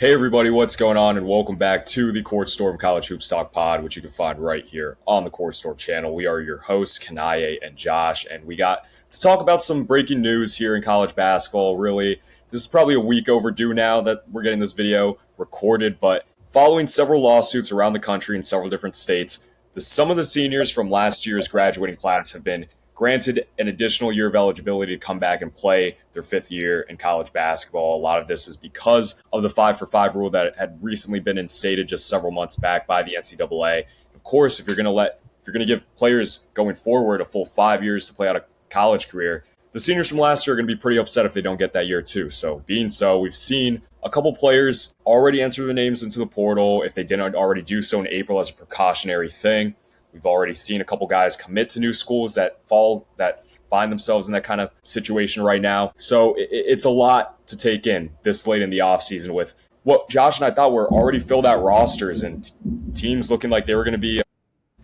Hey everybody, what's going on? And welcome back to the Court Storm College Hoops Talk Pod, which you can find right here on the Court Storm channel. We are your hosts, Kanaye and Josh, and we got to talk about some breaking news here in college basketball. Really, this is probably a week overdue now that we're getting this video recorded, but following several lawsuits around the country in several different states, some of the seniors from last year's graduating class have been granted an additional year of eligibility to come back and play their fifth year in college basketball. A lot of this is because of the 5-for-5 rule that had recently been instated just several months back by the NCAA. Of course, if you're going to give players going forward a full 5 years to play out a college career, the seniors from last year are going to be pretty upset if they don't get that year too. So being so, we've seen a couple players already enter their names into the portal if they didn't already do so in April as a precautionary thing. We've already seen a couple guys commit to new schools that find themselves in that kind of situation right now. So it's a lot to take in this late in the offseason with what Josh and I thought were already filled out rosters and teams looking like they were going to be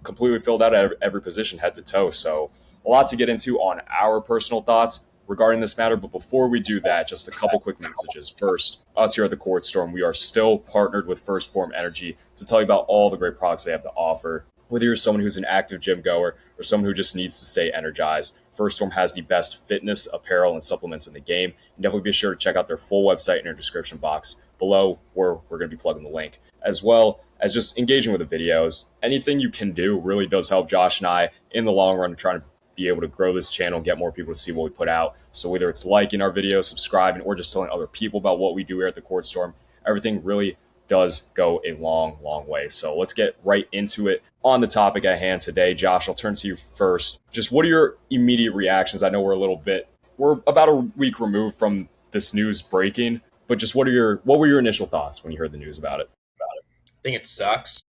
completely filled out at every position head to toe. So a lot to get into on our personal thoughts regarding this matter. But before we do that, just a couple quick messages. First, us here at the Court Storm, we are still partnered with Phorm Energy to tell you about all the great products they have to offer. Whether you're someone who's an active gym goer or someone who just needs to stay energized, First Storm has the best fitness, apparel, and supplements in the game. And definitely be sure to check out their full website in our description box below, where we're going to be plugging the link, as well as just engaging with the videos. Anything you can do really does help Josh and I in the long run trying to be able to grow this channel and get more people to see what we put out. So whether it's liking our videos, subscribing, or just telling other people about what we do here at the Court Storm, everything really does go a long, long way. So let's get right into it. On the topic at hand today, Josh, I'll turn to you first. Just what are your immediate reactions? I know we're about a week removed from this news breaking, but just what were your initial thoughts when you heard the news about it? I think it sucks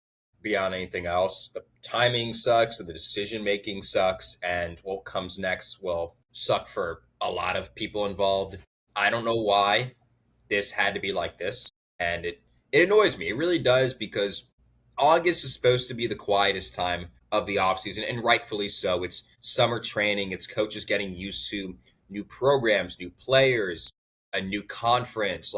beyond anything else. The timing sucks, the decision making sucks, and what comes next will suck for a lot of people involved. I don't know why this had to be like this, and it annoys me. It really does, because August is supposed to be the quietest time of the offseason, and rightfully so. It's summer training, it's coaches getting used to new programs, new players, a new conference.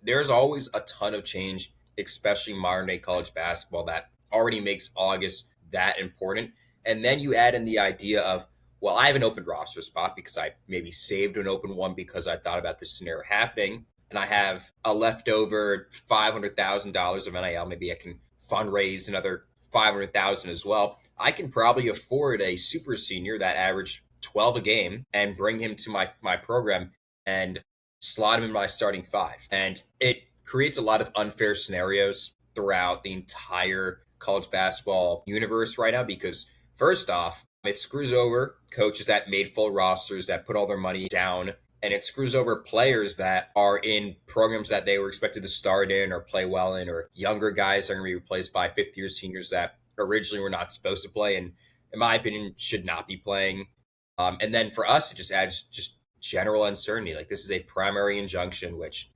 There's always a ton of change, especially modern day college basketball, that already makes August that important. And then you add in the idea of, well, I have an open roster spot because I maybe saved an open one because I thought about this scenario happening, and I have a leftover $500,000 of NIL. Maybe I can fundraise another $500,000 as well. I can probably afford a super senior that averaged 12 a game and bring him to my program and slot him in my starting five. And it creates a lot of unfair scenarios throughout the entire college basketball universe right now, because first off, it screws over coaches that made full rosters, that put all their money down, and it screws over players that are in programs that they were expected to start in or play well in, or younger guys that are going to be replaced by fifth-year seniors that originally were not supposed to play and, in my opinion, should not be playing. And then for us, it just adds just general uncertainty. Like, this is a preliminary injunction, which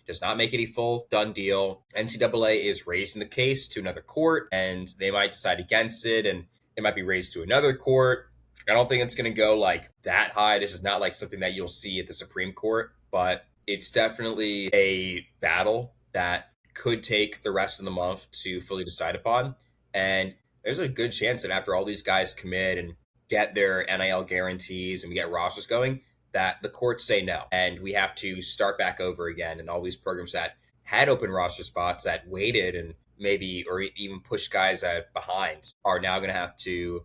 does not make it a full done deal. NCAA is raising the case to another court, and they might decide against it, and it might be raised to another court. I don't think it's going to go like that high. This is not like something that you'll see at the Supreme Court, but it's definitely a battle that could take the rest of the month to fully decide upon. And there's a good chance that after all these guys commit and get their NIL guarantees and we get rosters going, that the courts say no. And we have to start back over again. And all these programs that had open roster spots that waited and maybe or even pushed guys behind are now going to have to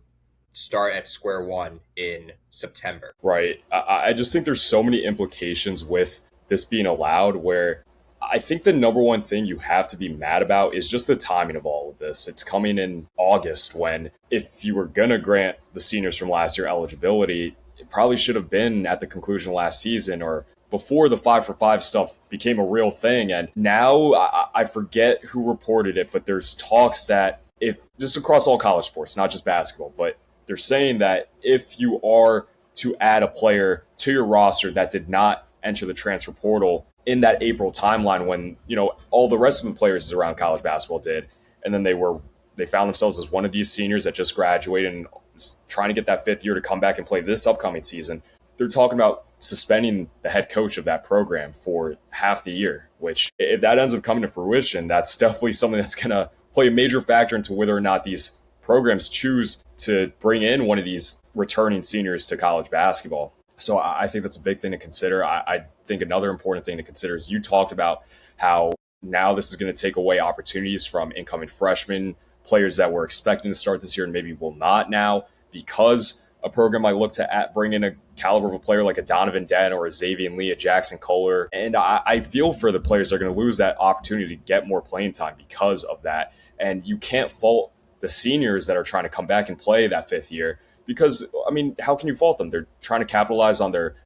start at square one in September. Right. I just think there's so many implications with this being allowed, where I think the number one thing you have to be mad about is just the timing of all of this. It's coming in August, when if you were going to grant the seniors from last year eligibility, it probably should have been at the conclusion of last season or before the 5-for-5 stuff became a real thing. And now I forget who reported it, but there's talks that if just across all college sports, not just basketball, but they're saying that if you are to add a player to your roster that did not enter the transfer portal in that April timeline, when, you know, all the rest of the players around college basketball did, and then they found themselves as one of these seniors that just graduated and was trying to get that fifth year to come back and play this upcoming season, they're talking about suspending the head coach of that program for half the year, which if that ends up coming to fruition, that's definitely something that's going to play a major factor into whether or not these programs choose to bring in one of these returning seniors to college basketball. So I think that's a big thing to consider. I think another important thing to consider is you talked about how now this is going to take away opportunities from incoming freshmen, players that were expecting to start this year and maybe will not now because a program might look to bring in a caliber of a player like a Donovan Dent or a Xavier Lee, a Jackson Kohler. And I feel for the players that are going to lose that opportunity to get more playing time because of that. And you can't fault the seniors that are trying to come back and play that fifth year because, I mean, how can you fault them? They're trying to capitalize on their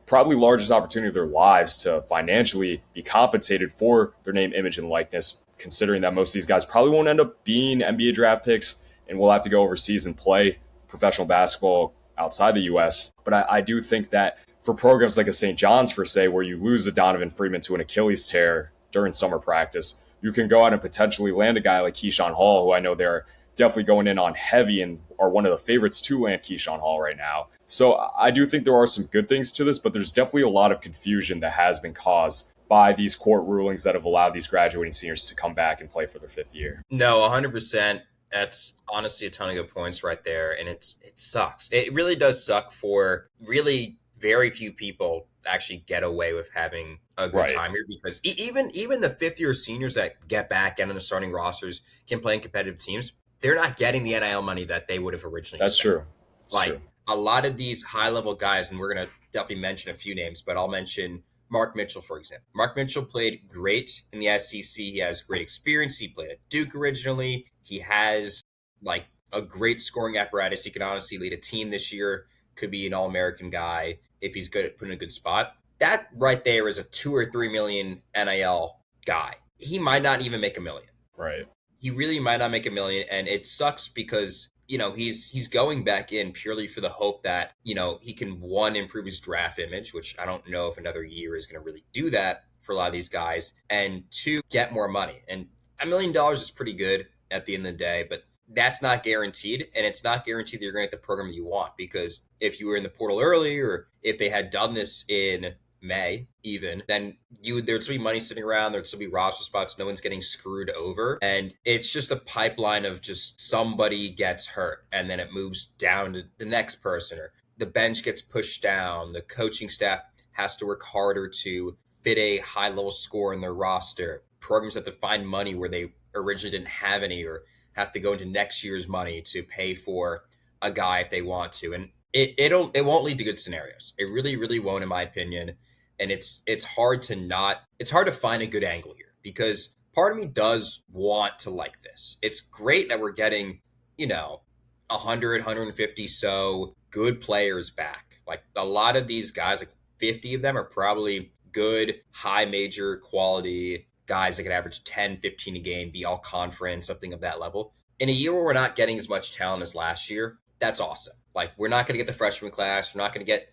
probably largest opportunity of their lives to financially be compensated for their name, image, and likeness, considering that most of these guys probably won't end up being NBA draft picks and will have to go overseas and play professional basketball outside the U.S. But I do think that for programs like a St. John's, for say, where you lose a Donovan Freeman to an Achilles tear during summer practice, you can go out and potentially land a guy like Keyshawn Hall, who I know they're definitely going in on heavy and are one of the favorites to land Keyshawn Hall right now. So I do think there are some good things to this, but there's definitely a lot of confusion that has been caused by these court rulings that have allowed these graduating seniors to come back and play for their fifth year. No, 100%. That's honestly a ton of good points right there. And it sucks. It really does suck for really very few people actually get away with having a good time here because even the fifth year seniors that get back and on the starting rosters can play in competitive teams, they're not getting the NIL money that they would have originally That's expected. true. That's Like true. a lot of these high level guys, and we're going to definitely mention a few names, but I'll mention Mark Mitchell, for example. Mark Mitchell played great in the SEC. He has great experience. He played at Duke originally. He has like a great scoring apparatus. He can honestly lead a team this year. Could be an All-American guy if he's good at putting a good spot. That right there is a 2 or 3 million NIL guy. He might not even make $1 million. Right. He really might not make $1 million, and it sucks because he's going back in purely for the hope that he can one improve his draft image, which I don't know if another year is going to really do that for a lot of these guys, and two, get more money. And $1 million is pretty good at the end of the day, but that's not guaranteed, and it's not guaranteed that you're going to get the program you want because if you were in the portal early or if they had done this in May even, then there'd still be money sitting around, there'd still be roster spots, no one's getting screwed over. And it's just a pipeline of just somebody gets hurt and then it moves down to the next person, or the bench gets pushed down, the coaching staff has to work harder to fit a high level score in their roster. Programs have to find money where they originally didn't have any, or have to go into next year's money to pay for a guy if they want to. And it won't lead to good scenarios. It really, really won't, in my opinion. And it's hard to find a good angle here because part of me does want to like this. It's great that we're getting 100, 150 so good players back. Like a lot of these guys, like 50 of them are probably good, high major quality guys that could average 10, 15 a game, be all conference, something of that level. In a year where we're not getting as much talent as last year, that's awesome. Like we're not going to get the freshman class. We're not going to get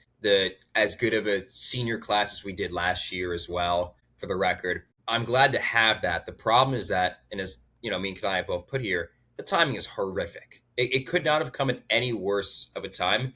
as good of a senior class as we did last year as well, for the record. I'm glad to have that. The problem is that, and as me and Kanaye both put here, the timing is horrific. It could not have come at any worse of a time.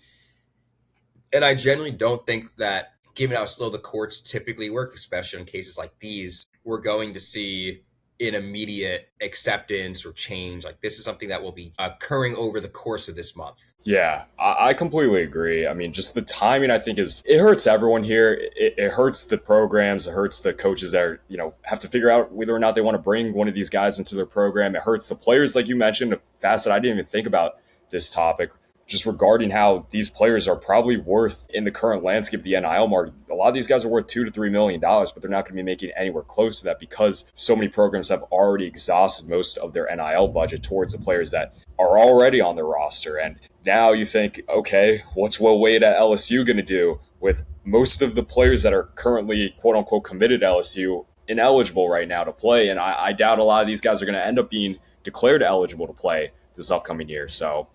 And I generally don't think that, given how slow the courts typically work, especially in cases like these, we're going to see an immediate acceptance or change. Like this is something that will be occurring over the course of this month. Yeah, I completely agree. I mean, just the timing, I think, it hurts everyone here. It hurts the programs. It hurts the coaches that are, have to figure out whether or not they want to bring one of these guys into their program. It hurts the players, like you mentioned, a facet I didn't even think about this topic, just regarding how these players are probably worth in the current landscape of the NIL market. A lot of these guys are worth $2 to $3 million, but they're not going to be making anywhere close to that because so many programs have already exhausted most of their NIL budget towards the players that are already on their roster. And now you think, okay, what's Will Wade at LSU going to do with most of the players that are currently quote unquote committed to LSU ineligible right now to play? And I doubt a lot of these guys are going to end up being declared eligible to play this upcoming year. So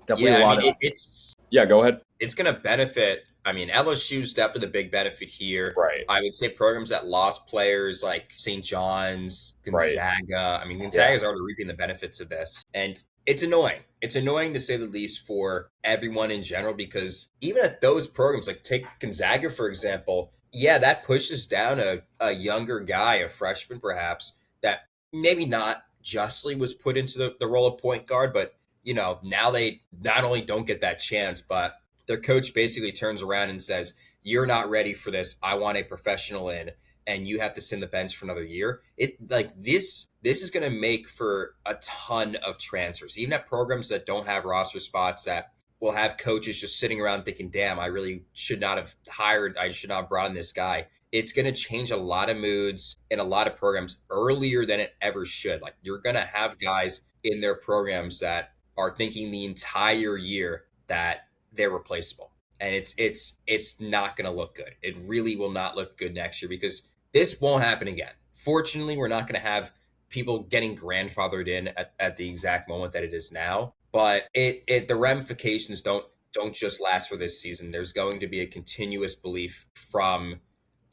definitely a lot of it's yeah. Go ahead. It's going to benefit. I mean, LSU's definitely the big benefit here. Right. I would say programs that lost players like St. John's, Gonzaga. Right. I mean, Gonzaga's already reaping the benefits of this. And It's annoying. It's annoying to say the least for everyone in general because even at those programs, like take Gonzaga, for example, yeah, that pushes down a younger guy, a freshman perhaps, that maybe not justly was put into the role of point guard, but now they not only don't get that chance, but their coach basically turns around and says, "You're not ready for this. I want a professional in, and you have to sit in the bench for another year." It like this is going to make for a ton of transfers, even at programs that don't have roster spots that will have coaches just sitting around thinking, "Damn, I really should not have hired. I should not have brought in this guy." It's going to change a lot of moods in a lot of programs earlier than it ever should. Like you're going to have guys in their programs that are thinking the entire year that they're replaceable. And it's not going to look good. It really will not look good next year because this won't happen again. Fortunately, we're not going to have people getting grandfathered in at the exact moment that it is now. But the ramifications don't just last for this season. There's going to be a continuous belief from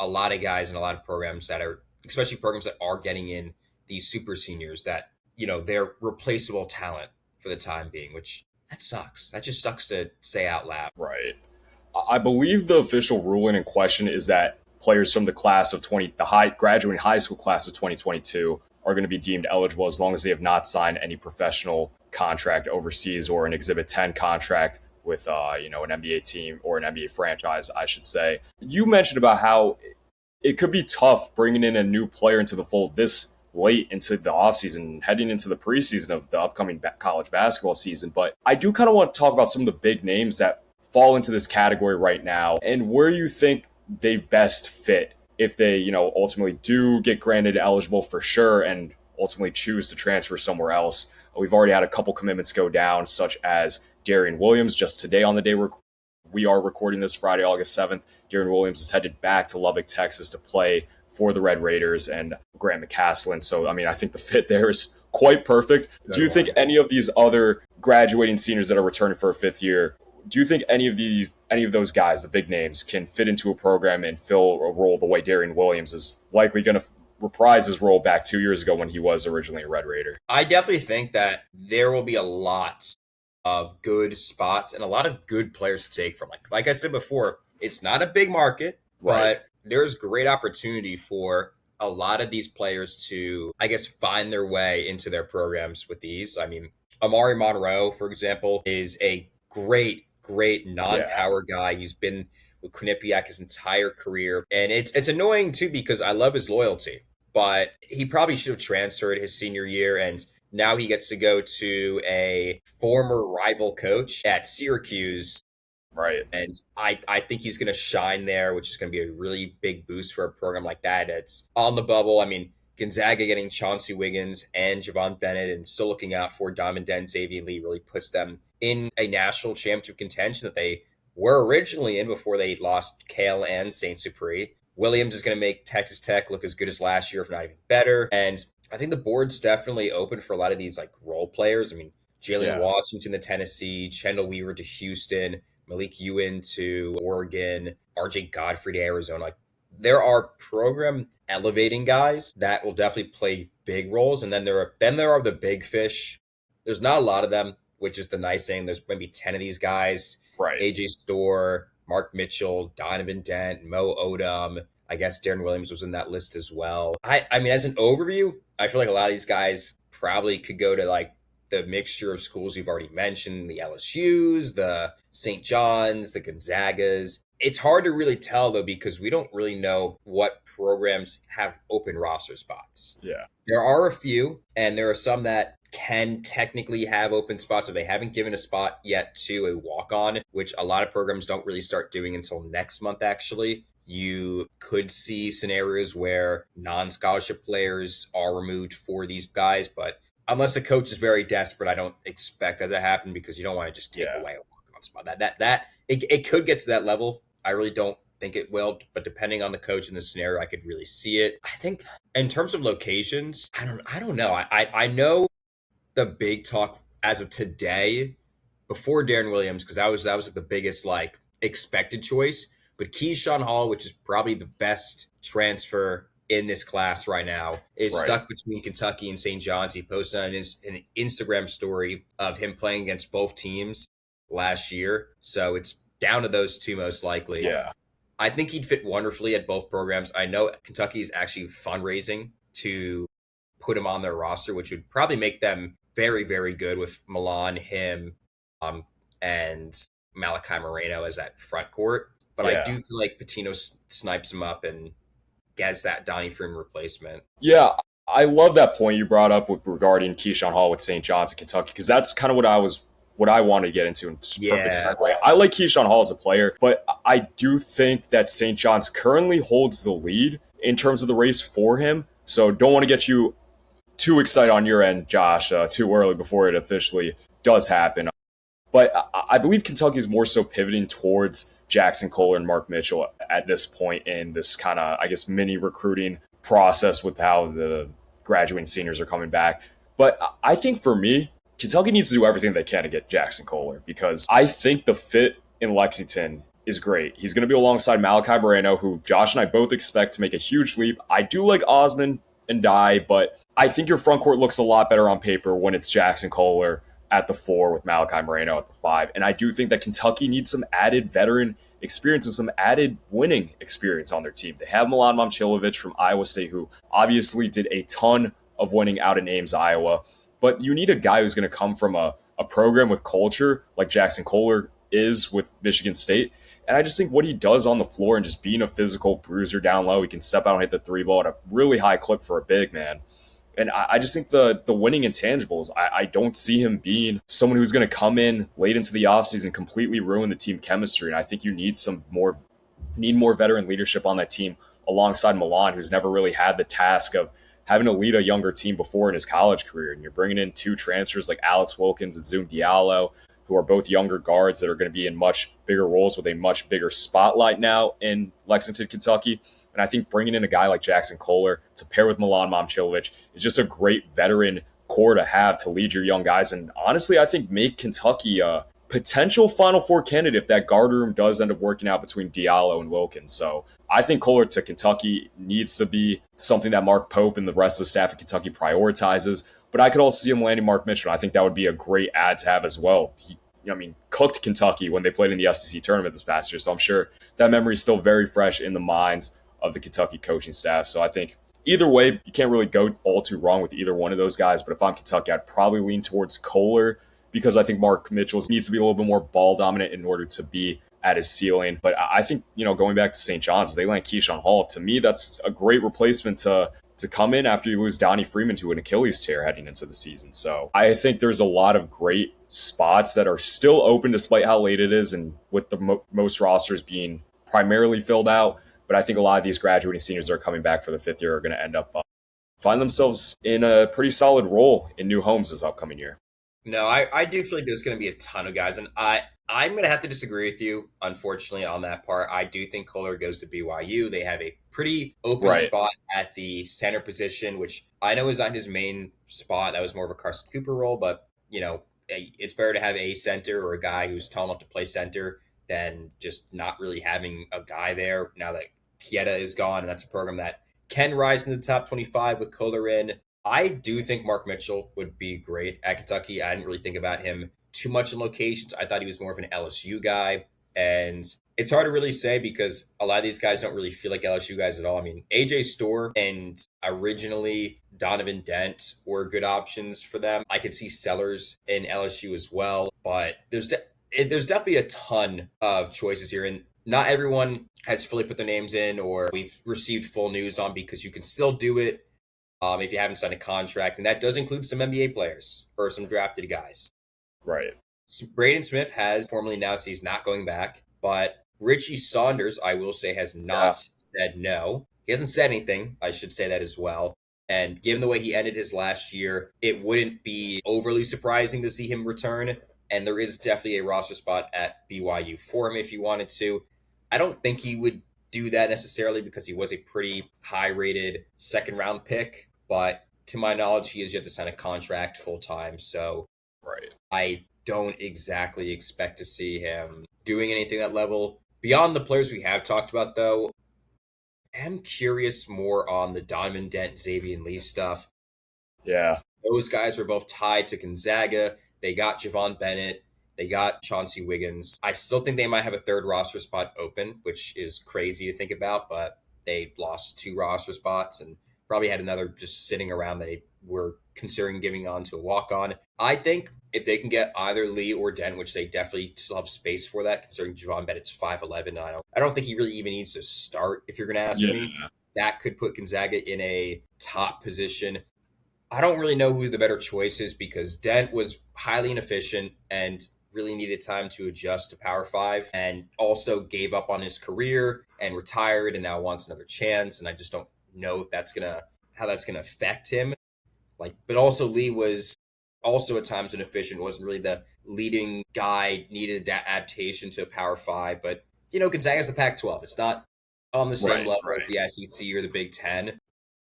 a lot of guys and a lot of programs that are, especially programs that are getting in these super seniors, that they're replaceable talent for the time being, which that sucks. That just sucks to say out loud. Right. I believe the official ruling in question is that players from the class of 20, the graduating high school class of 2022, are going to be deemed eligible as long as they have not signed any professional contract overseas or an Exhibit 10 contract with, an NBA team or an NBA franchise, I should say. You mentioned about how it could be tough bringing in a new player into the fold this late into the offseason, heading into the preseason of the upcoming college basketball season. But I do kind of want to talk about some of the big names that fall into this category right now and where you think they best fit if they, ultimately do get granted eligible for sure and ultimately choose to transfer somewhere else. We've already had a couple commitments go down, such as Darian Williams just today on the day we are recording this Friday, August 7th. Darian Williams is headed back to Lubbock, Texas to play for the Red Raiders and Grant McCaslin. So, I think the fit there is quite perfect. Do you think any of these other graduating seniors that are returning for a fifth year, do you think any of those guys, the big names, can fit into a program and fill a role the way Darian Williams is likely going to reprise his role back 2 years ago when he was originally a Red Raider? I definitely think that there will be a lot of good spots and a lot of good players to take from. Like I said before, it's not a big market, Right. but there's great opportunity for a lot of these players to, I guess, find their way into their programs with these. I mean, Amari Monroe, for example, is a great non-power guy. He's been with Quinnipiac his entire career, and it's annoying too because I love his loyalty, but he probably should have transferred his senior year, and now he gets to go to a former rival coach at Syracuse. Right. And I think he's going to shine there, which is going to be a really big boost for a program like that. It's on the bubble. I mean, Gonzaga getting Chauncey Wiggins and Javon Bennett and still looking out for Diamond Den, Xavier Lee really puts them in a national championship contention that they were originally in before they lost Kale and St. Cyprien. Williams is going to make Texas Tech look as good as last year, if not even better. And I think the board's definitely open for a lot of these like role players. I mean, Jalen Washington to Tennessee, Chendall Weaver to Houston, Malik Ewan to Oregon, RJ Godfrey to Arizona. Like, there are program elevating guys that will definitely play big roles, and then there are the big fish. There's not a lot of them, which is the nice thing. There's maybe 10 of these guys. Right. AJ Storr, Mark Mitchell, Donovan Dent, Mo Odom. I guess Darren Williams was in that list as well. I mean, as an overview, I feel like a lot of these guys probably could go to like the mixture of schools you've already mentioned, the LSUs, the St. John's, the Gonzagas. It's hard to really tell though because we don't really know what programs have open roster spots. Yeah. There are a few, and there are some that can technically have open spots if they haven't given a spot yet to a walk-on, which a lot of programs don't really start doing until next month, actually. You could see scenarios where non-scholarship players are removed for these guys, but unless a coach is very desperate, I don't expect that to happen because you don't want to just take away a walk-on spot. It could get to that level. I really don't think it will, but depending on the coach in the scenario, I could really see it. I think in terms of locations, I don't know. I know the big talk as of today before Darren Williams, because that was the biggest like expected choice. But Keyshawn Hall, which is probably the best transfer in this class right now is Right. stuck between Kentucky and St. John's. He posted on an Instagram story of him playing against both teams last year. So it's down to those two most likely. Yeah. I think he'd fit wonderfully at both programs. I know Kentucky is actually fundraising to put him on their roster, which would probably make them very, very good with Milan, him, um, and Malachi Moreno as that front court. But I Yeah. do feel like Patino snipes him up and gets that Donnie Freeman replacement. Yeah. I love that point you brought up regarding Keyshawn Hall with St. John's in Kentucky, because that's kind of what I wanted to get into. And perfect Yeah. segue. I like Keyshawn Hall as a player, but I do think that St. John's currently holds the lead in terms of the race for him. So don't want to get you too excited on your end, Josh, too early before it officially does happen. But I believe Kentucky is more so pivoting towards Jackson Kohler and Mark Mitchell at this point in this kind of, I guess, mini recruiting process with how the graduating seniors are coming back. But I think for me, Kentucky needs to do everything they can to get Jackson Kohler, because I think the fit in Lexington is great. He's going to be alongside Malachi Moreno, who Josh and I both expect to make a huge leap. I do like Osman and Dye, but I think your front court looks a lot better on paper when it's Jackson Kohler at the 4 with Malachi Moreno at the 5. And I do think that Kentucky needs some added veteran experience and some added winning experience on their team. They have Milan Momcilovic from Iowa State, who obviously did a ton of winning out in Ames, Iowa. But you need a guy who's going to come from a program with culture like Jackson Kohler is with Michigan State. And I just think what he does on the floor and just being a physical bruiser down low, he can step out and hit the 3 ball at a really high clip for a big man. And I just think the winning intangibles, I don't see him being someone who's going to come in late into the offseason and completely ruin the team chemistry. And I think you need more veteran leadership on that team alongside Milan, who's never really had the task of having to lead a younger team before in his college career. And you're bringing in 2 transfers like Alex Wilkins and Zoom Diallo, who are both younger guards that are going to be in much bigger roles with a much bigger spotlight now in Lexington, Kentucky. And I think bringing in a guy like Jackson Kohler to pair with Milan Momcilovic is just a great veteran core to have to lead your young guys. And honestly, I think make Kentucky a potential Final Four candidate if that guard room does end up working out between Diallo and Wilkins. So I think Kohler to Kentucky needs to be something that Mark Pope and the rest of the staff at Kentucky prioritizes. But I could also see him landing Mark Mitchell. I think that would be a great add to have as well. He, cooked Kentucky when they played in the SEC tournament this past year. So I'm sure that memory is still very fresh in the minds of the Kentucky coaching staff. So I think either way, you can't really go all too wrong with either one of those guys. But if I'm Kentucky, I'd probably lean towards Kohler, because I think Mark Mitchell needs to be a little bit more ball dominant in order to be at his ceiling. But I think, going back to St. John's, they land Keyshawn Hall. To me, that's a great replacement to come in after you lose Donnie Freeman to an Achilles tear heading into the season. So I think there's a lot of great spots that are still open despite how late it is, and with the most rosters being primarily filled out. But I think a lot of these graduating seniors that are coming back for the 5th year are going to end up find themselves in a pretty solid role in new homes this upcoming year. No, I do feel like there's going to be a ton of guys, and I'm going to have to disagree with you, unfortunately, on that part. I do think Kohler goes to BYU. They have a pretty open spot at the center position, which I know is not his main spot. That was more of a Carson Cooper role, but, it's better to have a center or a guy who's tall enough to play center than just not really having a guy there now that Kieta is gone, and that's a program that can rise in the top 25 with Kohler in. I do think Mark Mitchell would be great at Kentucky. I didn't really think about him too much in locations. I thought he was more of an LSU guy. And it's hard to really say because a lot of these guys don't really feel like LSU guys at all. I mean, AJ Storr and originally Donovan Dent were good options for them. I could see Sellers in LSU as well. But there's definitely a ton of choices here. And not everyone has fully put their names in or we've received full news on, because you can still do it if you haven't signed a contract. And that does include some NBA players or some drafted guys. Right. Braden Smith has formally announced he's not going back, but Richie Saunders, I will say, has not said no. He hasn't said anything. I should say that as well. And given the way he ended his last year, it wouldn't be overly surprising to see him return. And there is definitely a roster spot at BYU for him if he wanted to. I don't think he would do that necessarily because he was a pretty high-rated second-round pick. But to my knowledge, he has yet to sign a contract full-time. So I don't exactly expect to see him doing anything at that level. Beyond the players we have talked about, though, am curious more on the Donovan Dent, Xavier Lee stuff. Yeah. Those guys were both tied to Gonzaga. They got Javon Bennett. They got Chauncey Wiggins. I still think they might have a third roster spot open, which is crazy to think about, but they lost two roster spots and probably had another just sitting around that they were considering giving on to a walk on. I think if they can get either Lee or Dent, which they definitely still have space for that, considering Javon Bennett's 5'11", I don't think he really even needs to start, if you're gonna ask Yeah. me. That could put Gonzaga in a top position. I don't really know who the better choice is because Dent was highly inefficient and really needed time to adjust to Power Five and also gave up on his career and retired and now wants another chance. And I just don't know if that's gonna how that's gonna affect him. But also Lee was also at times inefficient, wasn't really the leading guy, needed that adaptation to Power Five. But Gonzaga's the Pac-12. It's not on the same Right. level as Right. the SEC or the Big Ten.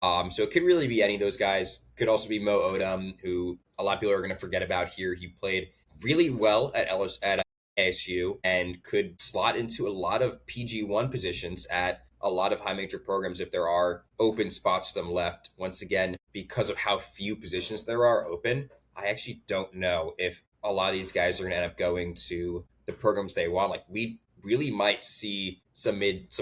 So it could really be any of those guys. Could also be Mo Odom, who a lot of people are going to forget about here. He played really well at ASU and could slot into a lot of PG1 positions at a lot of high major programs if there are open spots for them left. Once again, because of how few positions there are open, I actually don't know if a lot of these guys are going to end up going to the programs they want. Like we really might see some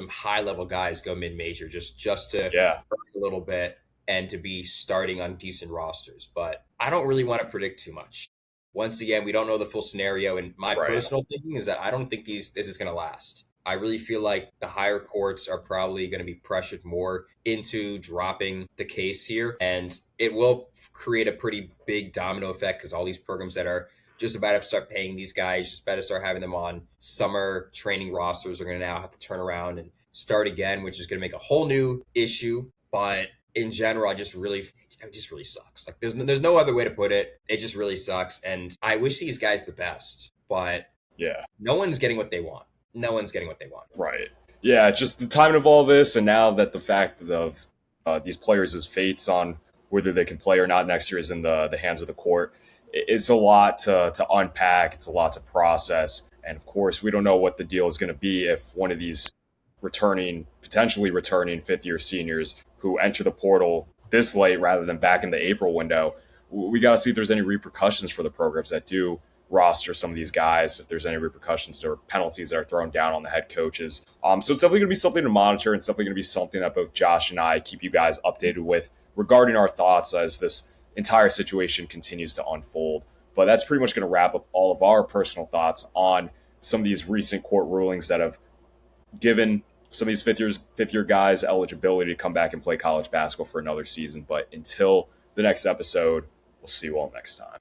high level guys go mid major just to Yeah. a little bit and to be starting on decent rosters. But I don't really want to predict too much. Once again, we don't know the full scenario, and my Right. personal thinking is that I don't think this is going to last. I really feel like the higher courts are probably going to be pressured more into dropping the case here, and it will create a pretty big domino effect because all these programs that are just about to start paying these guys, just about to start having them on summer training rosters are going to now have to turn around and start again, which is going to make a whole new issue. But in general, it just really sucks. Like there's no other way to put it. It just really sucks, and I wish these guys the best, but Yeah. no one's getting what they want. No one's getting what they want. Right. Yeah. Just the timing of all this, and now that the fact of these players' fates on whether they can play or not next year is in the hands of the court. It's a lot to unpack. It's a lot to process, and of course, we don't know what the deal is going to be if one of these potentially returning fifth-year seniors who enter the portal this late rather than back in the April window. We got to see if there's any repercussions for the programs that do roster some of these guys, if there's any repercussions or penalties that are thrown down on the head coaches. So it's definitely going to be something to monitor, and it's definitely going to be something that both Josh and I keep you guys updated with regarding our thoughts as this entire situation continues to unfold. But that's pretty much going to wrap up all of our personal thoughts on some of these recent court rulings that have given some of these fifth year guys eligibility to come back and play college basketball for another season. But until the next episode, we'll see you all next time.